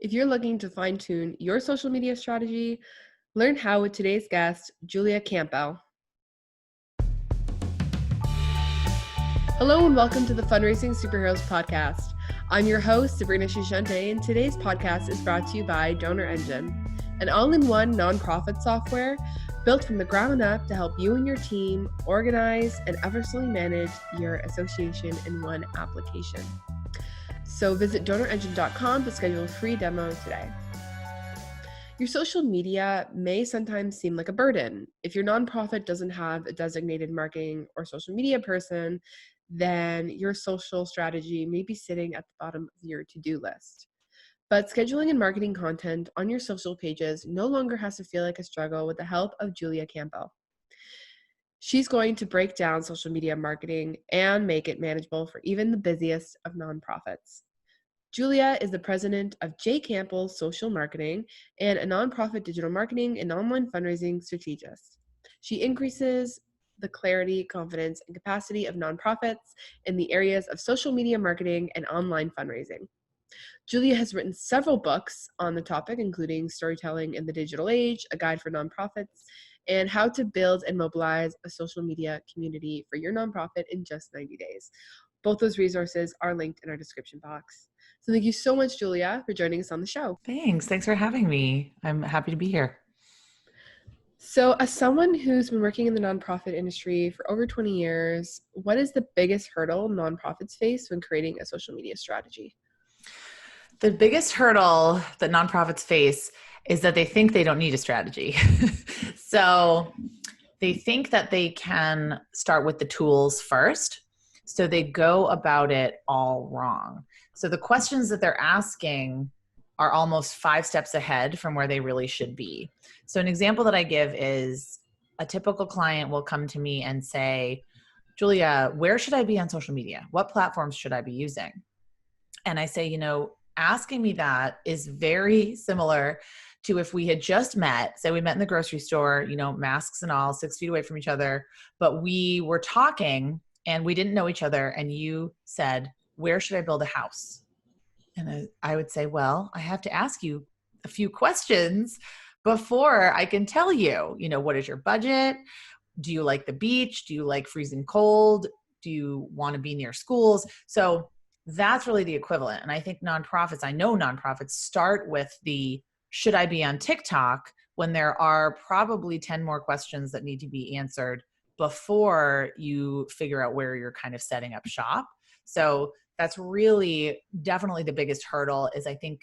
If you're looking to fine-tune your social media strategy, learn how with today's guest, Julia Campbell. Hello and welcome to the Fundraising Superheroes podcast. I'm your host, Sabrina Shishante, and today's podcast is brought to you by Donor Engine, an all-in-one nonprofit software built from the ground up to help you and your team organize and effortlessly manage your association in one application. So visit donorengine.com to schedule a free demo today. Your social media may sometimes seem like a burden. If your nonprofit doesn't have a designated marketing or social media person, then your social strategy may be sitting at the bottom of your to-do list. But scheduling and marketing content on your social pages no longer has to feel like a struggle with the help of Julia Campbell. She's going to break down social media marketing and make it manageable for even the busiest of nonprofits. Julia is the president of Campbells Social Marketing and a nonprofit digital marketing and online fundraising strategist. She increases the clarity, confidence, and capacity of nonprofits in the areas of social media marketing and online fundraising. Julia has written several books on the topic, including Storytelling in the Digital Age, A Guide for Nonprofits, and How to Build and Mobilize a Social Media Community for Your Nonprofit in Just 90 Days. Both those resources are linked in our description box. So thank you so much, Julia, for joining us on the show. Thanks for having me. I'm happy to be here. So as someone who's been working in the nonprofit industry for over 20 years, what is the biggest hurdle nonprofits face when creating a social media strategy? The biggest hurdle that nonprofits face is that they think they don't need a strategy. So they think that they can start with the tools first. So they go about it all wrong. So the questions that they're asking are almost 5 steps ahead from where they really should be. So an example that I give is a typical client will come to me and say, Julia, where should I be on social media? What platforms should I be using? And I say, asking me that is very similar to if we had just met, say we met in the grocery store, masks and all, 6 feet away from each other, but we were talking and we didn't know each other. And you said, where should I build a house? And I would say, well, I have to ask you a few questions before I can tell you, what is your budget? Do you like the beach? Do you like freezing cold? Do you want to be near schools? So that's really the equivalent. And I think I know nonprofits start with the, should I be on TikTok, when there are probably 10 more questions that need to be answered before you figure out where you're kind of setting up shop. So that's really definitely the biggest hurdle. Is I think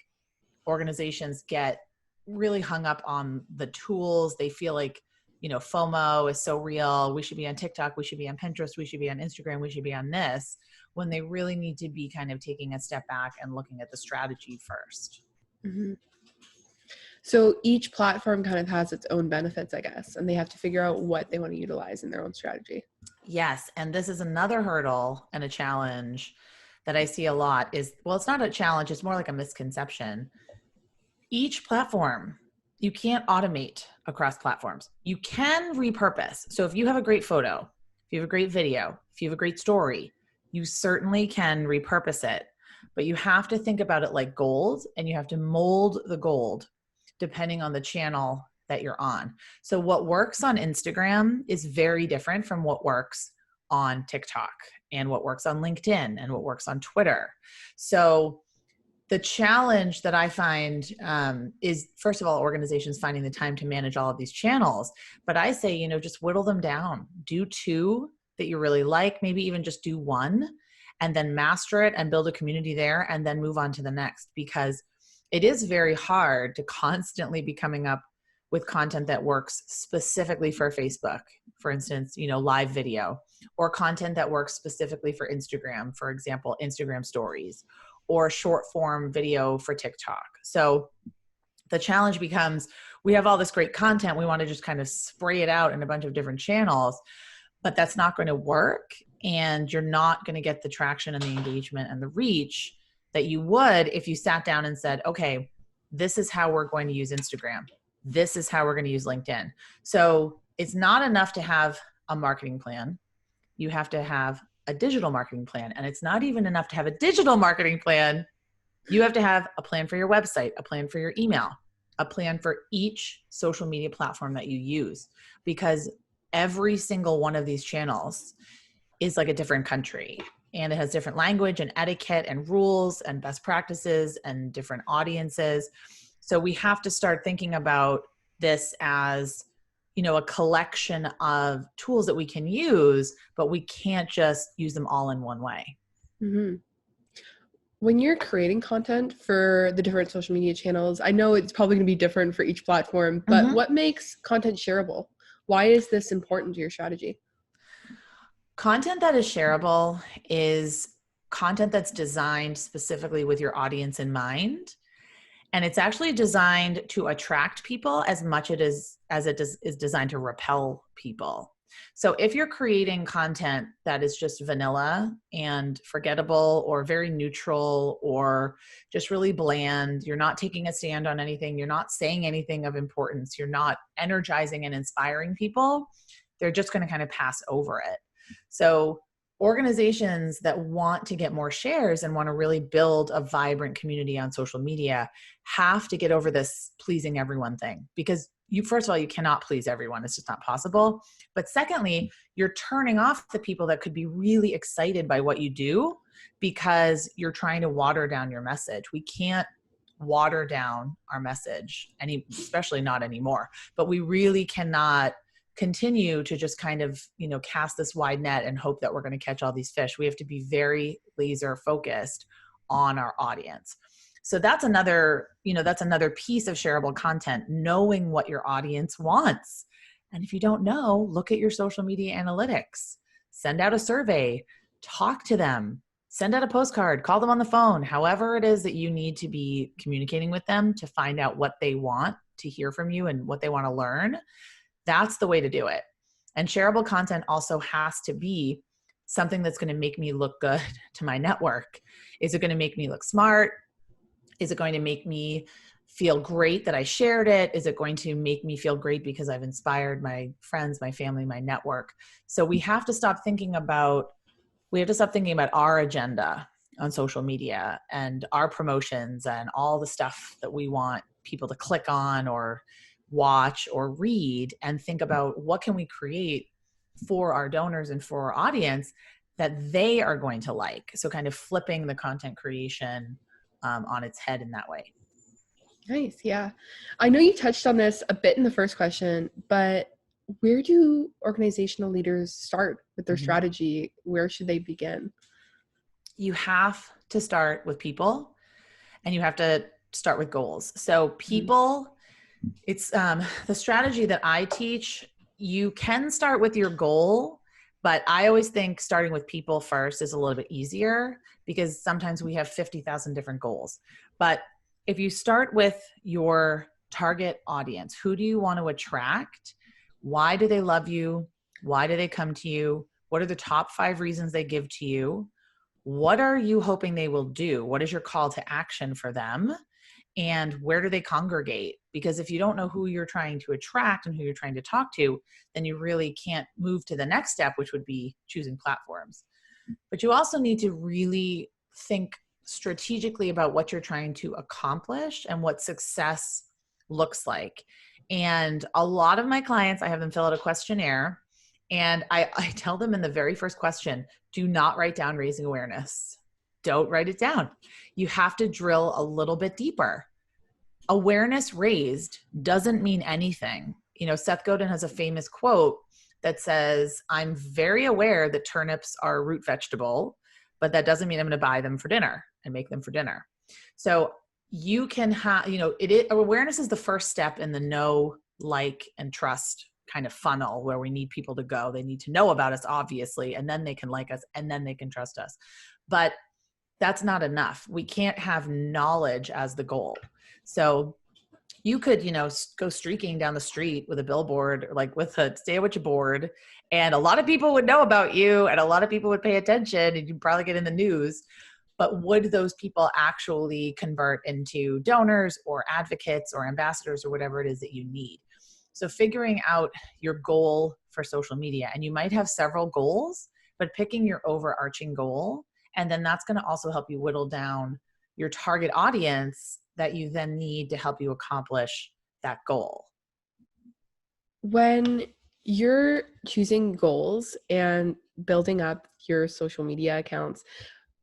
organizations get really hung up on the tools. They feel like, FOMO is so real. We should be on TikTok. We should be on Pinterest. We should be on Instagram. We should be on this, when they really need to be kind of taking a step back and looking at the strategy first. Mm-hmm. So each platform kind of has its own benefits, I guess, and they have to figure out what they want to utilize in their own strategy. Yes. And this is another hurdle and a challenge that I see a lot is, well, it's not a challenge. It's more like a misconception. Each platform, you can't automate across platforms. You can repurpose. So if you have a great photo, if you have a great video, if you have a great story, you certainly can repurpose it, but you have to think about it like gold, and you have to mold the gold depending on the channel that you're on. So what works on Instagram is very different from what works on TikTok and what works on LinkedIn and what works on Twitter. So the challenge that I find is, first of all, organizations finding the time to manage all of these channels. But I say, just whittle them down. Do 2 that you really like, maybe even just do 1, and then master it and build a community there, and then move on to the next. Because it is very hard to constantly be coming up with content that works specifically for Facebook, for instance, live video, or content that works specifically for Instagram, for example, Instagram stories, or short form video for TikTok. So the challenge becomes, we have all this great content. We want to just kind of spray it out in a bunch of different channels, but that's not going to work. And you're not going to get the traction and the engagement and the reach that you would if you sat down and said, okay, this is how we're going to use Instagram. This is how we're going to use LinkedIn. So it's not enough to have a marketing plan. You have to have a digital marketing plan. And it's not even enough to have a digital marketing plan. You have to have a plan for your website, a plan for your email, a plan for each social media platform that you use, because every single one of these channels is like a different country, and it has different language and etiquette and rules and best practices and different audiences. So we have to start thinking about this as, a collection of tools that we can use, but we can't just use them all in one way. Mm-hmm. When you're creating content for the different social media channels, I know it's probably going to be different for each platform, but what makes content shareable? Why is this important to your strategy? Content that is shareable is content that's designed specifically with your audience in mind. And it's actually designed to attract people as much as it is designed to repel people. So if you're creating content that is just vanilla and forgettable or very neutral or just really bland, you're not taking a stand on anything, you're not saying anything of importance, you're not energizing and inspiring people, they're just going to kind of pass over it. So organizations that want to get more shares and want to really build a vibrant community on social media have to get over this pleasing everyone thing, because first of all, you cannot please everyone. It's just not possible. But secondly, you're turning off the people that could be really excited by what you do because you're trying to water down your message. We can't water down our message, especially not anymore, but we really cannot continue to just kind of, cast this wide net and hope that we're going to catch all these fish. We have to be very laser focused on our audience. So that's another piece of shareable content, knowing what your audience wants. And if you don't know, look at your social media analytics, send out a survey, talk to them, send out a postcard, call them on the phone, however it is that you need to be communicating with them to find out what they want to hear from you and what they want to learn. That's the way to do it. And shareable content also has to be something that's going to make me look good to my network. Is it going to make me look smart? Is it going to make me feel great that I shared it? Is it going to make me feel great because I've inspired my friends, my family, my network? So we have to stop thinking about our agenda on social media and our promotions and all the stuff that we want people to click on or watch or read, and think about what can we create for our donors and for our audience that they are going to like. So kind of flipping the content creation on its head in that way. Nice. Yeah. I know you touched on this a bit in the first question, but where do organizational leaders start with their strategy? Where should they begin? You have to start with people, and you have to start with goals. So people, it's the strategy that I teach. You can start with your goal, but I always think starting with people first is a little bit easier, because sometimes we have 50,000 different goals. But if you start with your target audience, who do you want to attract? Why do they love you? Why do they come to you? What are the top 5 reasons they give to you? What are you hoping they will do? What is your call to action for them? And where do they congregate? Because if you don't know who you're trying to attract and who you're trying to talk to, then you really can't move to the next step, which would be choosing platforms. But you also need to really think strategically about what you're trying to accomplish and what success looks like. And a lot of my clients, I have them fill out a questionnaire, and I tell them in the very first question, do not write down raising awareness. Don't write it down. You have to drill a little bit deeper. Awareness raised doesn't mean anything. Seth Godin has a famous quote that says, I'm very aware that turnips are a root vegetable, but that doesn't mean I'm going to buy them for dinner and make them for dinner. So you can have, awareness is the first step in the know, like, and trust kind of funnel where we need people to go. They need to know about us, obviously, and then they can like us, and then they can trust us. But that's not enough. We can't have knowledge as the goal. So you could, go streaking down the street with a billboard, like with a sandwich board, and a lot of people would know about you and a lot of people would pay attention and you'd probably get in the news. But would those people actually convert into donors or advocates or ambassadors or whatever it is that you need? So figuring out your goal for social media, and you might have several goals, but picking your overarching goal. And then that's going to also help you whittle down your target audience that you then need to help you accomplish that goal. When you're choosing goals and building up your social media accounts,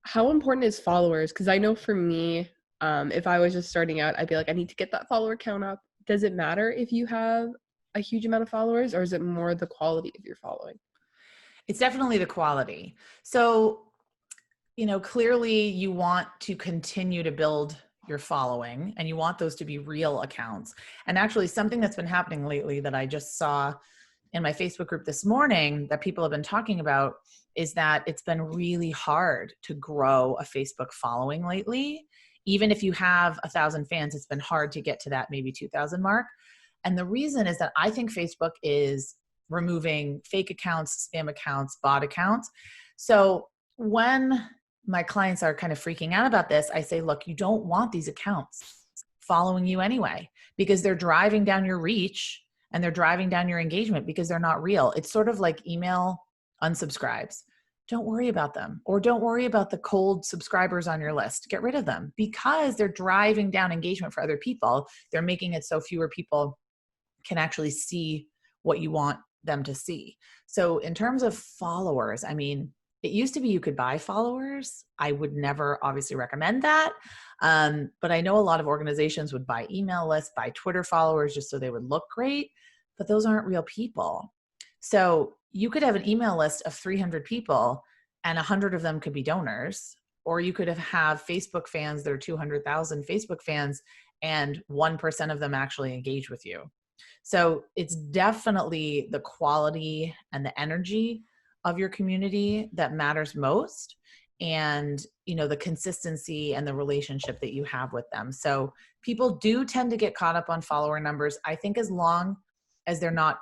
how important is followers? Because I know for me, if I was just starting out, I'd be like, I need to get that follower count up. Does it matter if you have a huge amount of followers, or is it more the quality of your following? It's definitely the quality. So, clearly you want to continue to build your following and you want those to be real accounts. And actually something that's been happening lately that I just saw in my Facebook group this morning that people have been talking about is that it's been really hard to grow a Facebook following lately. Even if you have 1,000 fans, it's been hard to get to that maybe 2,000 mark. And the reason is that I think Facebook is removing fake accounts, spam accounts, bot accounts. So when my clients are kind of freaking out about this, I say, look, you don't want these accounts following you anyway, because they're driving down your reach and they're driving down your engagement because they're not real. It's sort of like email unsubscribes. Don't worry about them, or don't worry about the cold subscribers on your list. Get rid of them because they're driving down engagement for other people. They're making it so fewer people can actually see what you want them to see. So in terms of followers, I mean, it used to be you could buy followers. I would never obviously recommend that. But I know a lot of organizations would buy email lists, buy Twitter followers just so they would look great, but those aren't real people. So you could have an email list of 300 people and 100 of them could be donors, or you could have Facebook fans that are 200,000 Facebook fans and 1% of them actually engage with you. So it's definitely the quality and the energy of your community that matters most, and the consistency and the relationship that you have with them. So people do tend to get caught up on follower numbers. I think as long as they're not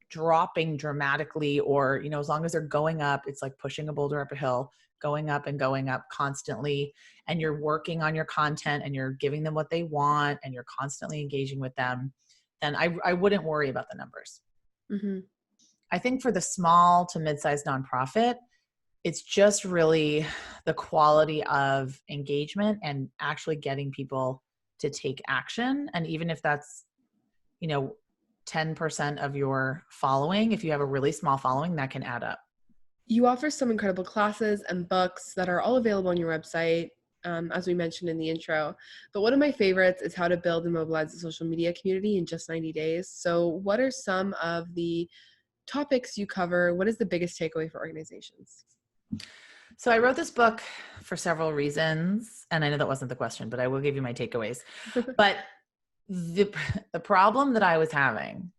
dropping dramatically, or as long as they're going up, it's like pushing a boulder up a hill, going up and going up constantly, and you're working on your content and you're giving them what they want and you're constantly engaging with them, then I wouldn't worry about the numbers. Mm-hmm. I think for the small to mid-sized nonprofit, it's just really the quality of engagement and actually getting people to take action. And even if that's, 10% of your following, if you have a really small following, that can add up. You offer some incredible classes and books that are all available on your website, as we mentioned in the intro. But one of my favorites is How to Build and Mobilize a Social Media Community in Just 90 Days. So what are some of the topics you cover? What is the biggest takeaway for organizations? So I wrote this book for several reasons, and I know that wasn't the question, but I will give you my takeaways. But the problem that I was having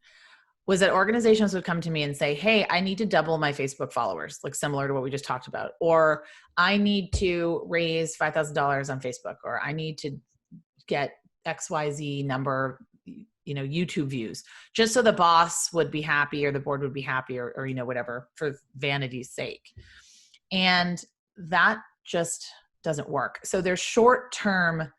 was that organizations would come to me and say, hey, I need to double my Facebook followers, like similar to what we just talked about, or I need to raise $5,000 on Facebook, or I need to get XYZ number, YouTube views, just so the boss would be happy or the board would be happy, or whatever, for vanity's sake. And that just doesn't work. So there's short-term,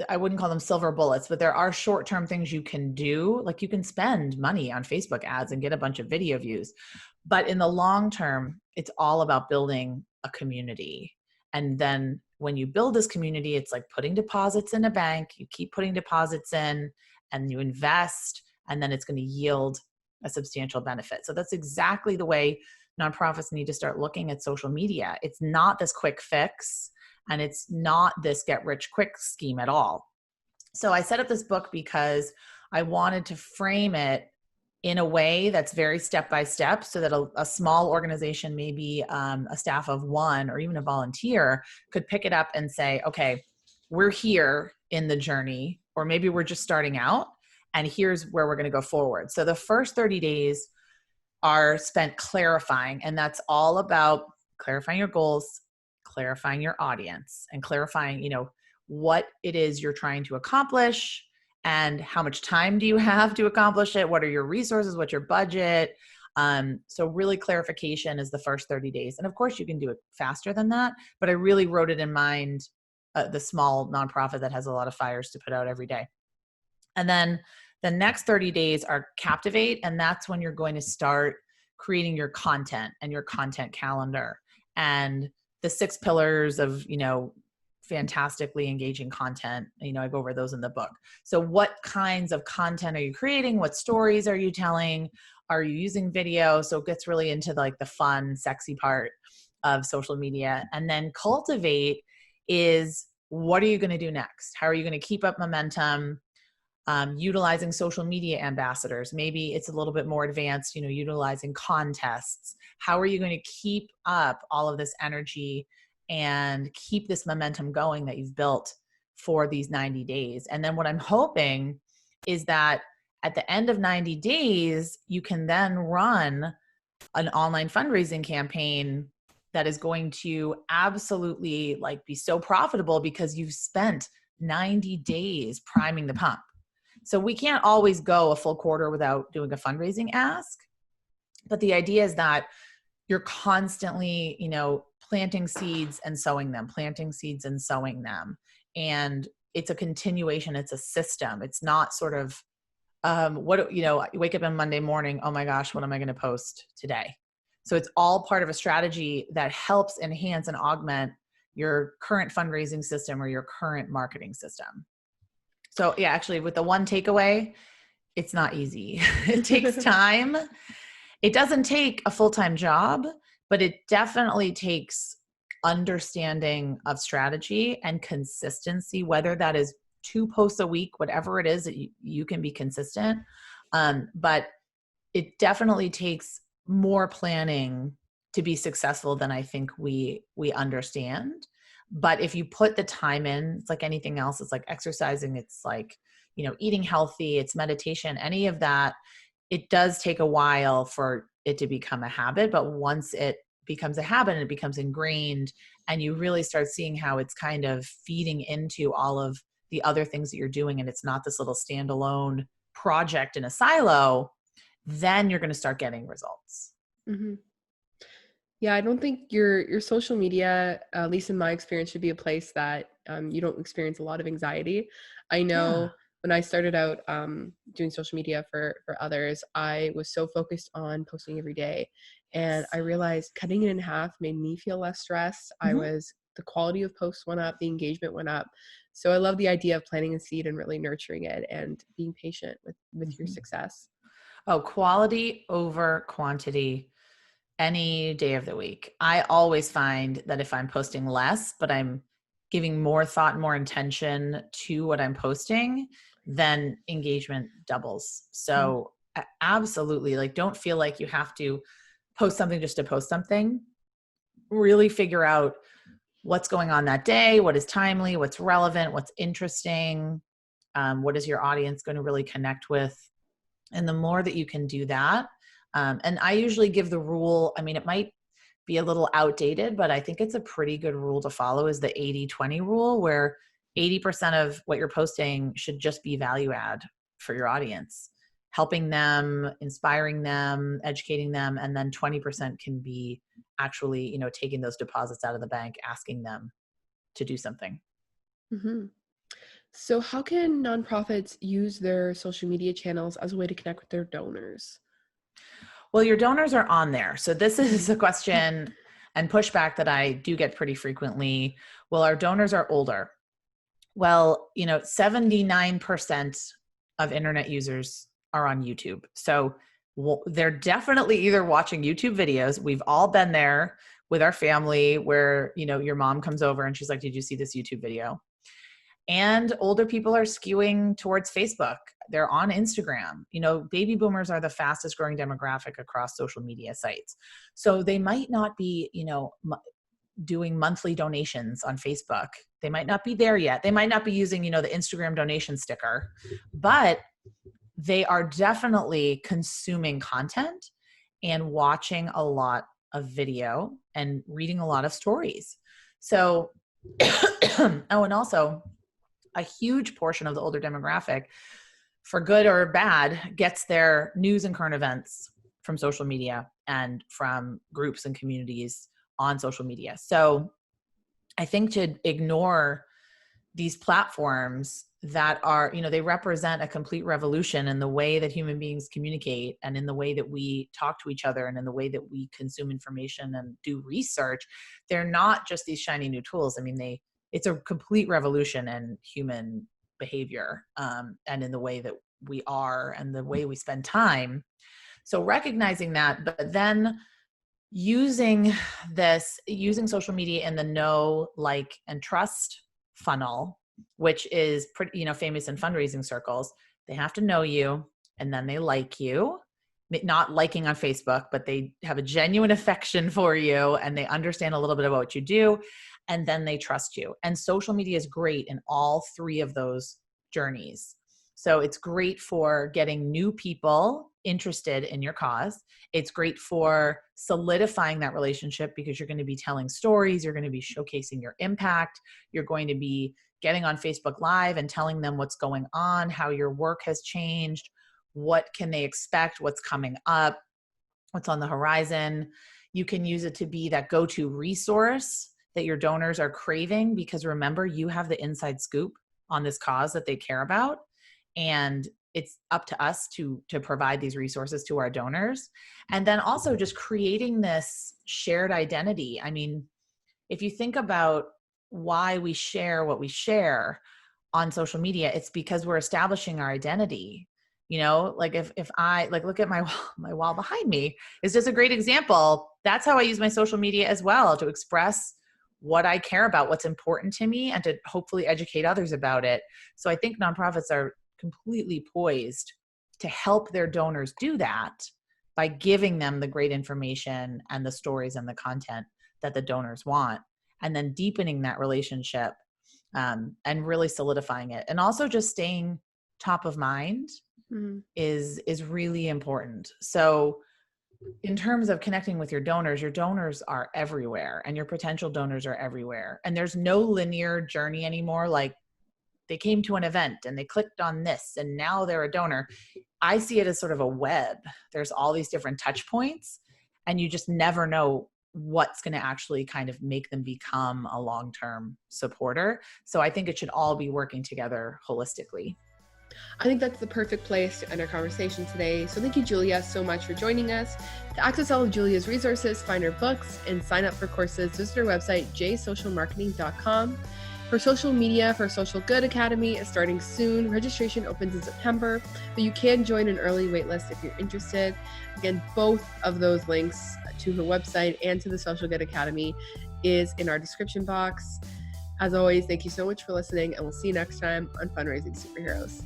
I wouldn't call them silver bullets, but there are short-term things you can do. Like you can spend money on Facebook ads and get a bunch of video views. But in the long term, it's all about building a community. And then when you build this community, it's like putting deposits in a bank. You keep putting deposits in and you invest, and then it's going to yield a substantial benefit. So that's exactly the way nonprofits need to start looking at social media. It's not this quick fix, and it's not this get rich quick scheme at all. So I set up this book because I wanted to frame it in a way that's very step-by-step, so that a small organization, maybe a staff of one or even a volunteer, could pick it up and say, okay, we're here in the journey, or maybe we're just starting out, and here's where we're going to go forward. So the first 30 days are spent clarifying, and that's all about clarifying your goals, clarifying your audience, and clarifying, what it is you're trying to accomplish and how much time do you have to accomplish it? What are your resources? What's your budget? So really clarification is the first 30 days. And of course you can do it faster than that, but I really wrote it in mind, the small nonprofit that has a lot of fires to put out every day. And then the next 30 days are captivate. And that's when you're going to start creating your content and your content calendar and the 6 pillars of, fantastically engaging content. I go over those in the book. So what kinds of content are you creating? What stories are you telling? Are you using video? So it gets really into like the fun, sexy part of social media. And then cultivate is, what are you going to do next? How are you going to keep up momentum? Utilizing social media ambassadors. Maybe it's a little bit more advanced, utilizing contests. How are you going to keep up all of this energy and keep this momentum going that you've built for these 90 days? And then what I'm hoping is that at the end of 90 days, you can then run an online fundraising campaign that is going to absolutely like be so profitable because you've spent 90 days priming the pump. So we can't always go a full quarter without doing a fundraising ask. But the idea is that you're constantly, planting seeds and sowing them, planting seeds and sowing them. And it's a continuation. It's a system. It's not sort of, you wake up on Monday morning, oh my gosh, what am I going to post today? So it's all part of a strategy that helps enhance and augment your current fundraising system or your current marketing system. So yeah, actually with the one takeaway, it's not easy. It takes time. It doesn't take a full-time job, but it definitely takes understanding of strategy and consistency, whether that is 2 posts a week, whatever it is that you can be consistent. But it definitely takes more planning to be successful than I think we understand. But if you put the time in, it's like anything else. It's like exercising. It's like, eating healthy, it's meditation, any of that. It does take a while for it to become a habit. But once it becomes a habit and it becomes ingrained and you really start seeing how it's kind of feeding into all of the other things that you're doing, and it's not this little standalone project in a silo, then you're going to start getting results. Mm-hmm. Yeah, I don't think your social media, at least in my experience, should be a place that you don't experience a lot of anxiety. I know when I started out doing social media for others, I was so focused on posting every day, and I realized cutting it in half made me feel less stressed. Mm-hmm. The quality of posts went up, the engagement went up. So I love the idea of planting a seed and really nurturing it and being patient with your success. Oh, quality over quantity any day of the week. I always find that if I'm posting less, but I'm giving more thought, more intention to what I'm posting, then engagement doubles. So absolutely, like, don't feel like you have to post something just to post something. Really figure out what's going on that day, what is timely, what's relevant, what's interesting, what is your audience going to really connect with. And the more that you can do that, and I usually give the rule, it might be a little outdated, but I think it's a pretty good rule to follow, is the 80-20 rule, where 80% of what you're posting should just be value add for your audience, helping them, inspiring them, educating them. And then 20% can be actually, taking those deposits out of the bank, asking them to do something. Mm-hmm. So how can nonprofits use their social media channels as a way to connect with their donors? Well, your donors are on there. So this is a question and pushback that I do get pretty frequently. Well, our donors are older. Well, 79% of internet users are on YouTube. So they're definitely either watching YouTube videos. We've all been there with our family where, your mom comes over and she's like, did you see this YouTube video? And older people are skewing towards Facebook. They're on Instagram. Baby boomers are the fastest growing demographic across social media sites. So they might not be, doing monthly donations on Facebook. They might not be there yet. They might not be using, the Instagram donation sticker, but they are definitely consuming content and watching a lot of video and reading a lot of stories. So, oh, and also a huge portion of the older demographic, for good or bad, gets their news and current events from social media and from groups and communities on social media. So I think to ignore these platforms that are, they represent a complete revolution in the way that human beings communicate and in the way that we talk to each other and in the way that we consume information and do research. They're not just these shiny new tools. it's a complete revolution in human behavior, and in the way that we are and the way we spend time. So recognizing that, but then using social media in the know, like, and trust funnel, which is pretty, famous in fundraising circles. They have to know you, and then they like you, not liking on Facebook, but they have a genuine affection for you, and they understand a little bit about what you do, and then they trust you. And social media is great in all three of those journeys. So it's great for getting new people interested in your cause. It's great for solidifying that relationship because you're going to be telling stories, you're going to be showcasing your impact, you're going to be getting on Facebook Live and telling them what's going on, how your work has changed, what can they expect, what's coming up, what's on the horizon. You can use it to be that go-to resource that your donors are craving, because remember, you have the inside scoop on this cause that they care about. And it's up to us to provide these resources to our donors. And then also just creating this shared identity. I mean, if you think about why we share what we share on social media, it's because we're establishing our identity. Like if I look at my wall behind me is just a great example. That's how I use my social media as well, to express what I care about, what's important to me, and to hopefully educate others about it. So I think nonprofits are completely poised to help their donors do that by giving them the great information and the stories and the content that the donors want, and then deepening that relationship, and really solidifying it. And also just staying top of mind is really important. So in terms of connecting with your donors are everywhere, and your potential donors are everywhere. And there's no linear journey anymore. Like, they came to an event and they clicked on this and now they're a donor. I see it as sort of a web. There's all these different touch points, and you just never know what's going to actually kind of make them become a long-term supporter. So I think it should all be working together holistically. I think that's the perfect place to end our conversation today. So thank you, Julia, so much for joining us. To access all of Julia's resources, find her books, and sign up for courses, visit her website, jsocialmarketing.com. For social media for Social Good Academy is starting soon. Registration opens in September, but you can join an early waitlist if you're interested. Again, both of those links to her website and to the Social Good Academy is in our description box. As always, thank you so much for listening, and we'll see you next time on Fundraising Superheroes.